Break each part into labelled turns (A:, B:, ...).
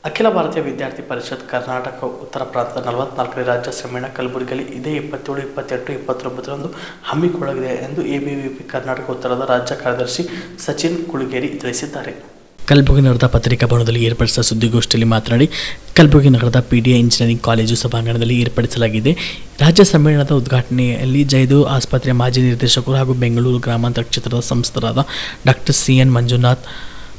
A: ಅಖಿಲ ಭಾರತೀಯ ವಿದ್ಯಾರ್ಥಿ ಪರಿಷತ್ ಕರ್ನಾಟಕ ಉತ್ತರ ಪ್ರಾಂತದ 44ನೇ ರಾಜ್ಯ ಸಮ್ಮೇಳನ ಕಲಬುರಗಿಯಲ್ಲಿ ಇದೇ 27, 28, 29ರಂದು ಹಮ್ಮಿಕೊಳ್ಳಲಾಗಿದೆ ಎಂದು ಎಬಿವಿಪಿ ಕರ್ನಾಟಕ ಉತ್ತರದ ರಾಜ್ಯ ಕಾರ್ಯದರ್ಶಿ ಸಚಿನ್ ಕುಳಗೇರಿ ತಿಳಿಸಿದ್ದಾರೆ. ಕಲಬುರಗಿ ನಗರದ ಪತ್ರಿಕಾ ಭವನದಲ್ಲಿ ಏರ್ಪಡಿಸಿದ ಸುದ್ದಿಗೋಷ್ಠಿಯಲ್ಲಿ ಮಾತನಾಡಿ, ಕಲಬುರಗಿ ನಗರದ ಪಿಡಿಎ ಇಂಜಿನಿಯರಿಂಗ್ ಕಾಲೇಜು ಸಭಾಂಗಣದಲ್ಲಿ ಏರ್ಪಡಿಸಲಾಗಿದೆ. ರಾಜ್ಯ ಸಮ್ಮೇಳನದ ಉದ್ಘಾಟನೆಯಲ್ಲಿ ಜಯದೇವ್ ಆಸ್ಪತ್ರೆಯ ಮಾಜಿ ನಿರ್ದೇಶಕರು ಹಾಗೂ ಬೆಂಗಳೂರು ಗ್ರಾಮಾಂತರ ಕ್ಷೇತ್ರದ ಸಂಸದರಾದ ಡಾಕ್ಟರ್ CN ಮಂಜುನಾಥ್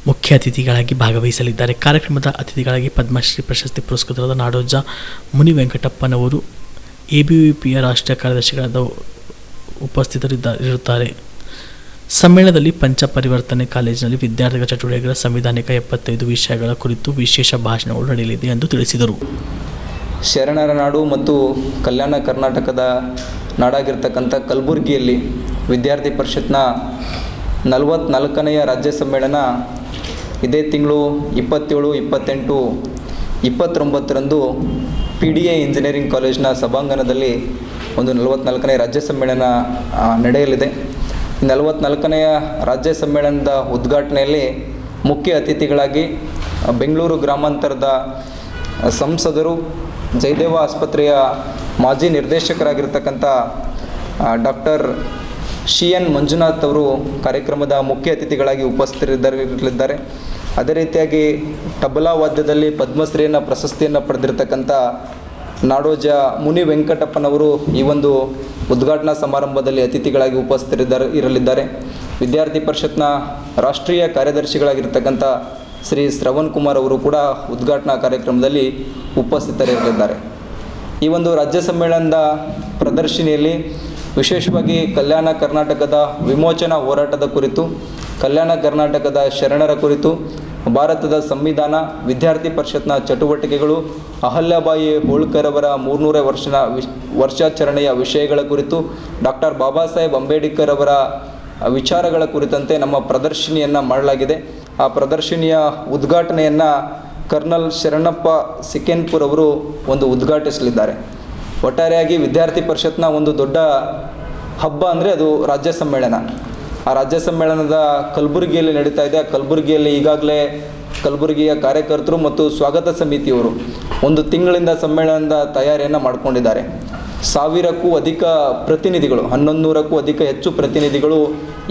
A: ಮುಖ್ಯ ಅತಿಥಿಗಳಾಗಿ ಭಾಗವಹಿಸಲಿದ್ದಾರೆ. ಕಾರ್ಯಕ್ರಮದ ಅತಿಥಿಗಳಾಗಿ ಪದ್ಮಶ್ರೀ ಪ್ರಶಸ್ತಿ ಪುರಸ್ಕೃತರಾದ ನಾಡೋಜ ಮುನಿ ವೆಂಕಟಪ್ಪನವರು, ಎಬಿವಿಪಿಯ ರಾಷ್ಟ್ರೀಯ ಕಾರ್ಯದರ್ಶಿಗಳಾದ ಉಪಸ್ಥಿತರಿರುತ್ತಾರೆ. ಸಮ್ಮೇಳನದಲ್ಲಿ ಪಂಚ ಪರಿವರ್ತನೆ ಕಾಲೇಜಿನಲ್ಲಿ ವಿದ್ಯಾರ್ಥಿಗಳ ಚಟುವಟಿಕೆಗಳ ಸಂವಿಧಾನಿಕ 75 ವಿಷಯಗಳ ಕುರಿತು ವಿಶೇಷ ಭಾಷಣಗಳು ನಡೆಯಲಿದೆ ಎಂದು ತಿಳಿಸಿದರು.
B: ಶರಣರ ನಾಡು ಮತ್ತು ಕಲ್ಯಾಣ ಕರ್ನಾಟಕದ ನಾಡಾಗಿರ್ತಕ್ಕಂಥ ಕಲಬುರಗಿಯಲ್ಲಿ ವಿದ್ಯಾರ್ಥಿ ಪರಿಷತ್ನ 44ನೇ ರಾಜ್ಯ ಸಮ್ಮೇಳನ ಇದೇ ತಿಂಗಳು 27, 28, 29ರಂದು PDA ಇಂಜಿನಿಯರಿಂಗ್ ಕಾಲೇಜಿನ ಸಭಾಂಗಣದಲ್ಲಿ ಒಂದು 44ನೇ ರಾಜ್ಯ ಸಮ್ಮೇಳನ ನಡೆಯಲಿದೆ. 44ನೇ ರಾಜ್ಯ ಸಮ್ಮೇಳನದ ಉದ್ಘಾಟನೆಯಲ್ಲಿ ಮುಖ್ಯ ಅತಿಥಿಗಳಾಗಿ ಬೆಂಗಳೂರು ಗ್ರಾಮಾಂತರದ ಸಂಸದರು, ಜಯದೇವ ಆಸ್ಪತ್ರೆಯ ಮಾಜಿ ನಿರ್ದೇಶಕರಾಗಿರ್ತಕ್ಕಂಥ ಡಾಕ್ಟರ್ CN ಮಂಜುನಾಥ್ ಅವರು ಕಾರ್ಯಕ್ರಮದ ಮುಖ್ಯ ಅತಿಥಿಗಳಾಗಿ ಉಪಸ್ಥಿತರಿರಲಿದ್ದಾರೆ. ಅದೇ ರೀತಿಯಾಗಿ ತಬಲಾ ವಾದ್ಯದಲ್ಲಿ ಪದ್ಮಶ್ರೀಯನ್ನು ಪ್ರಶಸ್ತಿಯನ್ನು ಪಡೆದಿರತಕ್ಕಂಥ ನಾಡೋಜ ಮುನಿ ವೆಂಕಟಪ್ಪನವರು ಈ ಒಂದು ಉದ್ಘಾಟನಾ ಸಮಾರಂಭದಲ್ಲಿ ಅತಿಥಿಗಳಾಗಿ ಇರಲಿದ್ದಾರೆ. ವಿದ್ಯಾರ್ಥಿ ಪರಿಷತ್ನ ರಾಷ್ಟ್ರೀಯ ಕಾರ್ಯದರ್ಶಿಗಳಾಗಿರ್ತಕ್ಕಂಥ ಶ್ರೀ ಶ್ರವಣ್ ಕುಮಾರ್ ಅವರು ಕೂಡ ಉದ್ಘಾಟನಾ ಕಾರ್ಯಕ್ರಮದಲ್ಲಿ ಉಪಸ್ಥಿತರಿರಲಿದ್ದಾರೆ. ಈ ಒಂದು ರಾಜ್ಯ ಸಮ್ಮೇಳನದ ಪ್ರದರ್ಶನಿಯಲ್ಲಿ ವಿಶೇಷವಾಗಿ ಕಲ್ಯಾಣ ಕರ್ನಾಟಕದ ವಿಮೋಚನಾ ಹೋರಾಟದ ಕುರಿತು, ಕಲ್ಯಾಣ ಕರ್ನಾಟಕದ ಶರಣರ ಕುರಿತು, ಭಾರತದ ಸಂವಿಧಾನ, ವಿದ್ಯಾರ್ಥಿ ಪರಿಷತ್ನ ಚಟುವಟಿಕೆಗಳು, ಅಹಲ್ಯಾಬಾಯಿ ಹೋಳ್ಕರ್ ಅವರ 300ನೇ ವರ್ಷಾಚರಣೆಯ ವಿಷಯಗಳ ಕುರಿತು, ಡಾಕ್ಟರ್ ಬಾಬಾ ಸಾಹೇಬ್ ಅಂಬೇಡ್ಕರ್ ಅವರ ವಿಚಾರಗಳ ಕುರಿತಂತೆ ನಮ್ಮ ಪ್ರದರ್ಶನಿಯನ್ನು ಮಾಡಲಾಗಿದೆ. ಆ ಪ್ರದರ್ಶನಿಯ ಉದ್ಘಾಟನೆಯನ್ನು ಕರ್ನಲ್ ಶರಣಪ್ಪ ಸಿಕೆನ್ಪುರ್ ಅವರು ಉದ್ಘಾಟಿಸಲಿದ್ದಾರೆ. ಒಟ್ಟಾರೆಯಾಗಿ ವಿದ್ಯಾರ್ಥಿ ಪರಿಷತ್ನ ಒಂದು ದೊಡ್ಡ ಹಬ್ಬ ಅಂದರೆ ಅದು ರಾಜ್ಯ ಸಮ್ಮೇಳನ. ಆ ರಾಜ್ಯ ಸಮ್ಮೇಳನದ ಕಲಬುರಗಿಯಲ್ಲಿ ನಡೀತಾ ಇದೆ. ಕಲಬುರಗಿಯಲ್ಲಿ ಈಗಾಗಲೇ ಕಲಬುರಗಿಯ ಕಾರ್ಯಕರ್ತರು ಮತ್ತು ಸ್ವಾಗತ ಸಮಿತಿಯವರು 1 ತಿಂಗಳಿಂದ ಸಮ್ಮೇಳನದ ತಯಾರಿಯನ್ನು ಮಾಡಿಕೊಂಡಿದ್ದಾರೆ. 1000ಕ್ಕೂ ಅಧಿಕ ಪ್ರತಿನಿಧಿಗಳು, 1100ಕ್ಕೂ ಹೆಚ್ಚು ಪ್ರತಿನಿಧಿಗಳು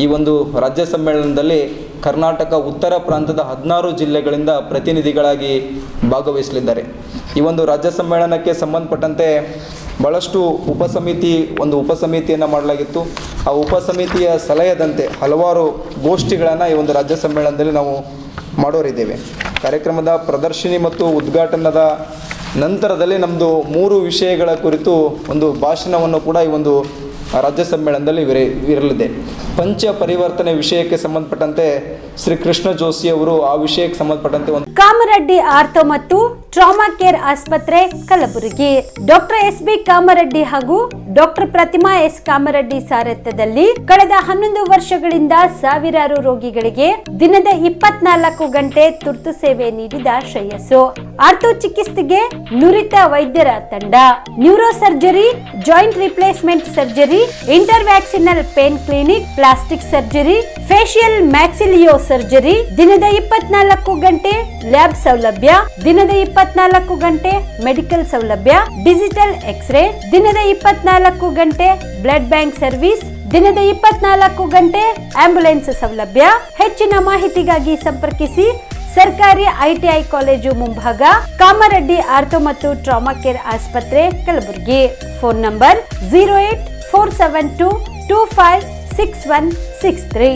B: ಈ ಒಂದು ರಾಜ್ಯ ಸಮ್ಮೇಳನದಲ್ಲಿ ಕರ್ನಾಟಕ ಉತ್ತರ ಪ್ರಾಂತದ 16 ಜಿಲ್ಲೆಗಳಿಂದ ಪ್ರತಿನಿಧಿಗಳಾಗಿ ಭಾಗವಹಿಸಲಿದ್ದಾರೆ. ಈ ಒಂದು ರಾಜ್ಯ ಸಮ್ಮೇಳನಕ್ಕೆ ಸಂಬಂಧಪಟ್ಟಂತೆ ಭಾಳಷ್ಟು ಉಪಸಮಿತಿಯನ್ನು ಮಾಡಲಾಗಿತ್ತು. ಆ ಉಪಸಮಿತಿಯ ಸಲಹೆದಂತೆ ಹಲವಾರು ಗೋಷ್ಠಿಗಳನ್ನು ಈ ಒಂದು ರಾಜ್ಯ ಸಮ್ಮೇಳನದಲ್ಲಿ ನಾವು ಮಾಡೋರಿದ್ದೇವೆ. ಕಾರ್ಯಕ್ರಮದ ಪ್ರದರ್ಶನಿ ಮತ್ತು ಉದ್ಘಾಟನದ ನಂತರದಲ್ಲಿ ನಮ್ಮದು 3 ವಿಷಯಗಳ ಕುರಿತು ಒಂದು ಭಾಷಣವನ್ನು ಕೂಡ ಈ ಒಂದು ರಾಜ್ಯ ಸಮ್ಮೇಳನದಲ್ಲಿ ಇರಲಿದೆ. ಪಂಚ ಪರಿವರ್ತನೆ ವಿಷಯಕ್ಕೆ ಸಂಬಂಧಪಟ್ಟಂತೆ ಶ್ರೀ ಕೃಷ್ಣ ಜೋಶಿ ಅವರು ಆ ವಿಷಯಕ್ಕೆ ಸಂಬಂಧಪಟ್ಟಂತೆ
C: ಕಾಮರೆಡ್ಡಿ ಆರ್ಥೋ ಮತ್ತು ಟ್ರಾಮಾ ಕೇರ್ ಆಸ್ಪತ್ರೆ ಕಲಬುರಗಿ, ಡಾಕ್ಟರ್ SB ಕಾಮರೆಡ್ಡಿ ಹಾಗೂ ಡಾಕ್ಟರ್ ಪ್ರತಿಮಾ S ಕಾಮರೆಡ್ಡಿ ಸಾರಥ್ಯದಲ್ಲಿ ಕಳೆದ 11 ವರ್ಷಗಳಿಂದ ಸಾವಿರಾರು ರೋಗಿಗಳಿಗೆ ದಿನದ 24 ಗಂಟೆ ತುರ್ತು ಸೇವೆ ನೀಡಿದ ಶ್ರೇಯಸ್ಸು. ಆರ್ಥೋ ಚಿಕಿತ್ಸೆಗೆ ನುರಿತ ವೈದ್ಯರ ತಂಡ, neuro surgery, joint replacement surgery, interventional pain clinic, plastic surgery, facial maxillo surgery, ದಿನದ 24 ಗಂಟೆ ಲ್ಯಾಬ್ ಸೌಲಭ್ಯ, ದಿನದ 24 ಗಂಟೆ ಮೆಡಿಕಲ್ ಸೌಲಭ್ಯ, ಡಿಜಿಟಲ್ ಎಕ್ಸ್ರೇ, ದಿನದ 24 ಗಂಟೆ ಬ್ಲಡ್ ಬ್ಯಾಂಕ್ ಸರ್ವಿಸ್, ದಿನದ 24 ಗಂಟೆ ಆಂಬ್ಯುಲೆನ್ಸ್ ಸೌಲಭ್ಯ. ಹೆಚ್ಚಿನ ಮಾಹಿತಿಗಾಗಿ ಸಂಪರ್ಕಿಸಿ ಸರ್ಕಾರಿ ITI ಕಾಲೇಜು ಮುಂಭಾಗ, ಕಾಮರೆಡ್ಡಿ ಆರ್ಥೋ ಮತ್ತು ಟ್ರಾಮಾ ಕೇರ್ ಆಸ್ಪತ್ರೆ ಕಲಬುರಗಿ. Phone number 084722566163.